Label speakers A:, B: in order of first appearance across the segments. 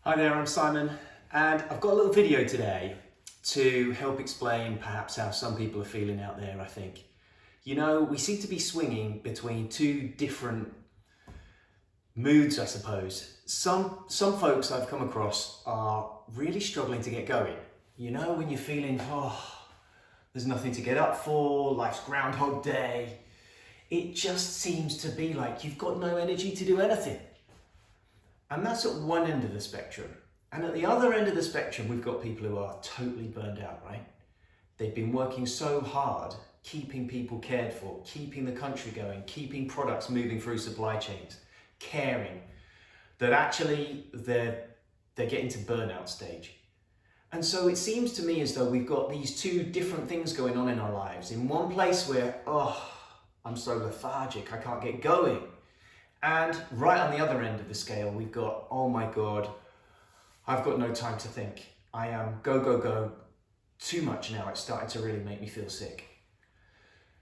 A: Hi there, I'm Simon, and I've got a little video today to help explain perhaps how some people are feeling out there, I think. You know, we seem to be swinging between two different moods, I suppose. Some folks I've come across are really struggling to get going. You know, when you're feeling, there's nothing to get up for, life's Groundhog Day. It just seems to be like you've got no energy to do anything. And that's at one end of the spectrum. And at the other end of the spectrum, we've got people who are totally burned out, right? They've been working so hard, keeping people cared for, keeping the country going, keeping products moving through supply chains, caring, that actually they're getting to burnout stage. And so it seems to me as though we've got these two different things going on in our lives. In one place where, I'm so lethargic, I can't get going. And right on the other end of the scale, we've got, oh my God, I've got no time to think. I am go, too much now. It's starting to really make me feel sick.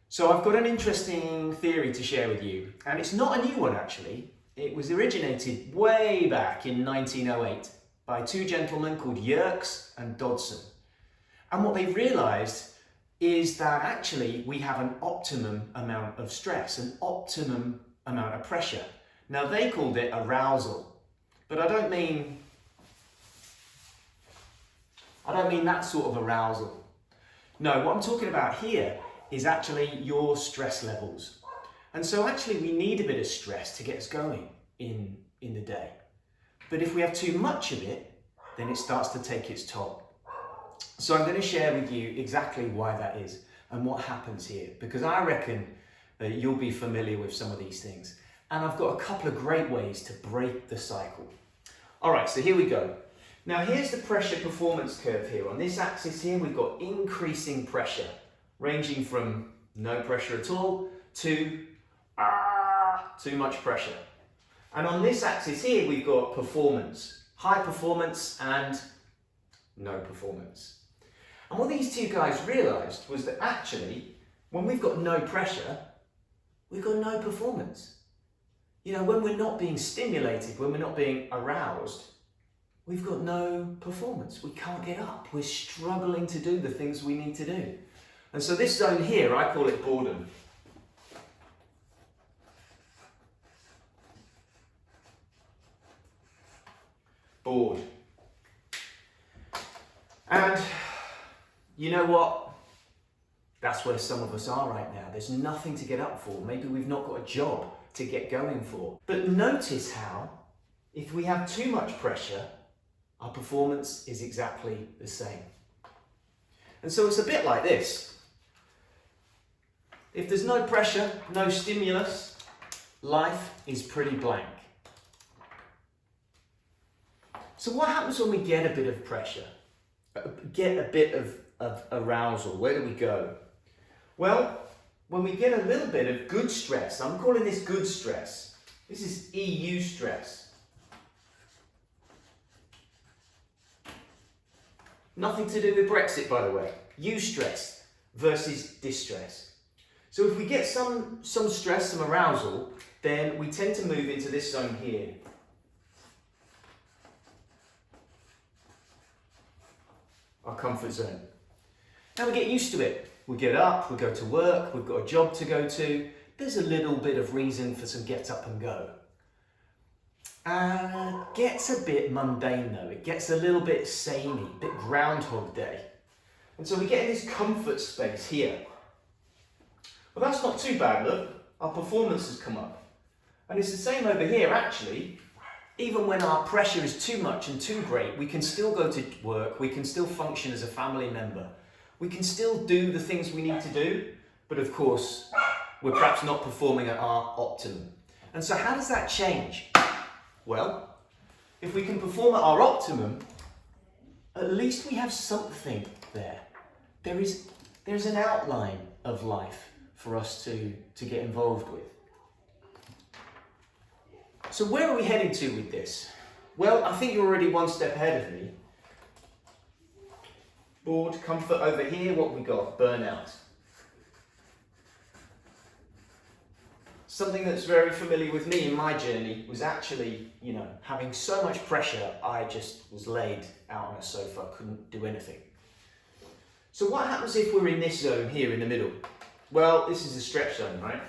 A: So I've got an interesting theory to share with you. And it's not a new one, actually. It was originated way back in 1908 by two gentlemen called Yerkes and Dodson. And what they realized is that actually we have an optimum amount of stress, an optimum amount of pressure. Now they called it arousal, but I don't mean that sort of arousal. No, what I'm talking about here is actually your stress levels. And so actually we need a bit of stress to get us going in the day. But if we have too much of it, then it starts to take its toll. So I'm going to share with you exactly why that is and what happens here, because I reckon that you'll be familiar with some of these things. And I've got a couple of great ways to break the cycle. All right, so here we go. Now here's the pressure performance curve here. On this axis here, we've got increasing pressure, ranging from no pressure at all to too much pressure. And on this axis here, we've got performance, high performance and no performance. And what these two guys realized was that actually, when we've got no pressure, we've got no performance. You know, when we're not being stimulated, when we're not being aroused, we've got no performance. We can't get up. We're struggling to do the things we need to do. And so this zone here, I call it boredom. Bored. And you know what? That's where some of us are right now. There's nothing to get up for. Maybe we've not got a job to get going for. But notice how, if we have too much pressure, our performance is exactly the same. And so it's a bit like this. If there's no pressure, no stimulus, life is pretty blank. So what happens when we get a bit of pressure? Get a bit of arousal? Where do we go? Well, when we get a little bit of good stress, I'm calling this good stress. This is EU stress. Nothing to do with Brexit, by the way. Eustress versus distress. So if we get some stress, some arousal, then we tend to move into this zone here. Our comfort zone. Now we get used to it. We get up, we go to work, we've got a job to go to. There's a little bit of reason for some get up and go. Gets a bit mundane though. It gets a little bit samey, a bit Groundhog Day. And so we get in this comfort space here. Well, that's not too bad, look. Our performance has come up. And it's the same over here, actually. Even when our pressure is too much and too great, we can still go to work, we can still function as a family member. We can still do the things we need to do, but of course, we're perhaps not performing at our optimum. And so how does that change? Well, if we can perform at our optimum, at least we have something there. There's an outline of life for us to get involved with. So where are we heading to with this? Well, I think you're already one step ahead of me. Bored, comfort over here, what we got? Burnout. something that's very familiar with me in my journey was actually, having so much pressure, I just was laid out on a sofa, couldn't do anything. So what happens if we're in this zone here in the middle? Well, this is a stretch zone, right?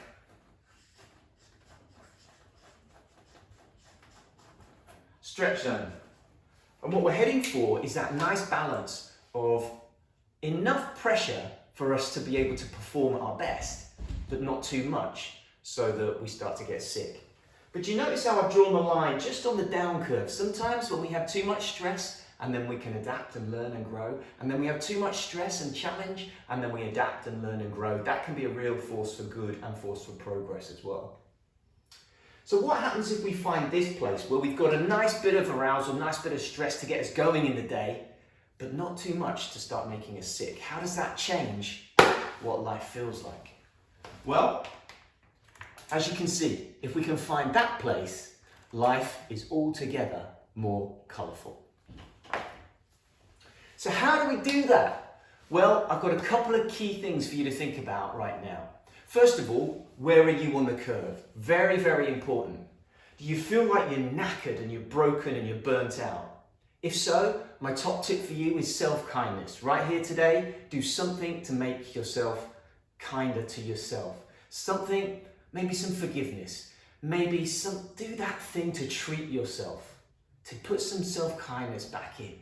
A: Stretch zone. And what we're heading for is that nice balance of enough pressure for us to be able to perform at our best, but not too much so that we start to get sick. But do you notice how I've drawn the line just on the down curve? Sometimes when we have too much stress, and then we can adapt and learn and grow, and then we have too much stress and challenge, and then we adapt and learn and grow. That can be a real force for good and force for progress as well. So what happens if we find this place where we've got a nice bit of arousal, nice bit of stress to get us going in the day, but not too much to start making us sick? How does that change what life feels like? Well, as you can see, if we can find that place, life is altogether more colourful. So how do we do that? Well, I've got a couple of key things for you to think about right now. First of all, where are you on the curve? Very, very important. Do you feel like you're knackered and you're broken and you're burnt out? If so, my top tip for you is self-kindness. Right here today, do something to make yourself kinder to yourself. Something, maybe some forgiveness. Maybe do that thing to treat yourself, to put some self-kindness back in.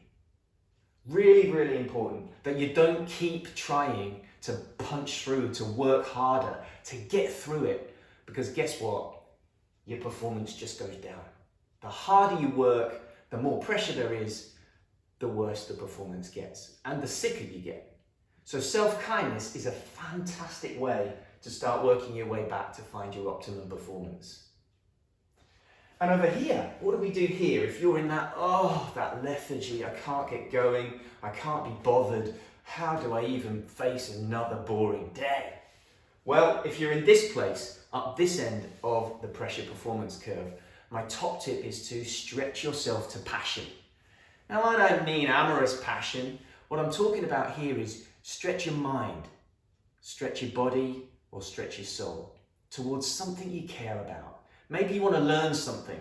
A: Really, really important that you don't keep trying to punch through, to work harder, to get through it. Because guess what? Your performance just goes down. The harder you work, the more pressure there is, the worse the performance gets and the sicker you get. So self-kindness is a fantastic way to start working your way back to find your optimum performance. And over here, what do we do here? If you're in that lethargy, I can't get going, I can't be bothered, how do I even face another boring day? Well, if you're in this place, up this end of the pressure performance curve, my top tip is to stretch yourself to passion. Now, I don't mean amorous passion. What I'm talking about here is stretch your mind, stretch your body, or stretch your soul towards something you care about. Maybe you want to learn something,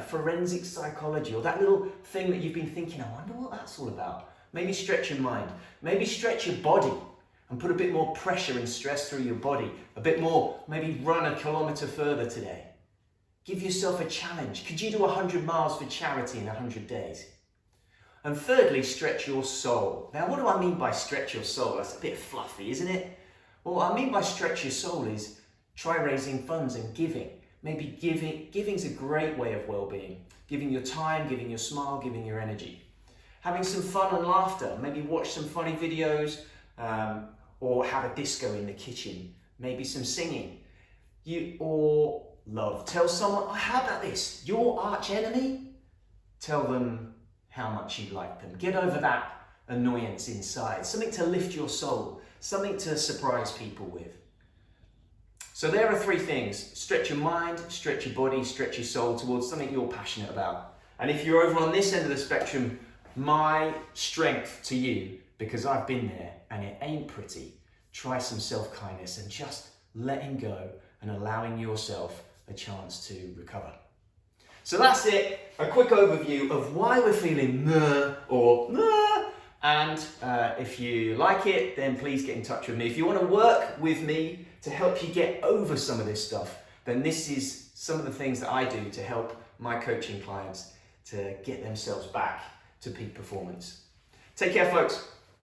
A: forensic psychology, or that little thing that you've been thinking, I wonder what that's all about. Maybe stretch your mind. Maybe stretch your body and put a bit more pressure and stress through your body. A bit more, maybe run a kilometre further today. Give yourself a challenge. Could you do 100 miles for charity in 100 days? And thirdly, stretch your soul. Now, what do I mean by stretch your soul? That's a bit fluffy, isn't it? Well, what I mean by stretch your soul is try raising funds and giving. Maybe giving's a great way of well-being. Giving your time, giving your smile, giving your energy. Having some fun and laughter. Maybe watch some funny videos or have a disco in the kitchen. Maybe some singing. Or love. Tell someone, how about this? Your arch enemy? Tell them how much you like them. Get over that annoyance inside. Something to lift your soul. Something to surprise people with. So there are three things: stretch your mind, stretch your body, stretch your soul towards something you're passionate about. And if you're over on this end of the spectrum, my strength to you, because I've been there and it ain't pretty, try some self-kindness and just letting go and allowing yourself a chance to recover. So that's it, a quick overview of why we're feeling or and if you like it, then please get in touch with me. If you want to work with me to help you get over some of this stuff, then this is some of the things that I do to help my coaching clients to get themselves back to peak performance. Take care, folks.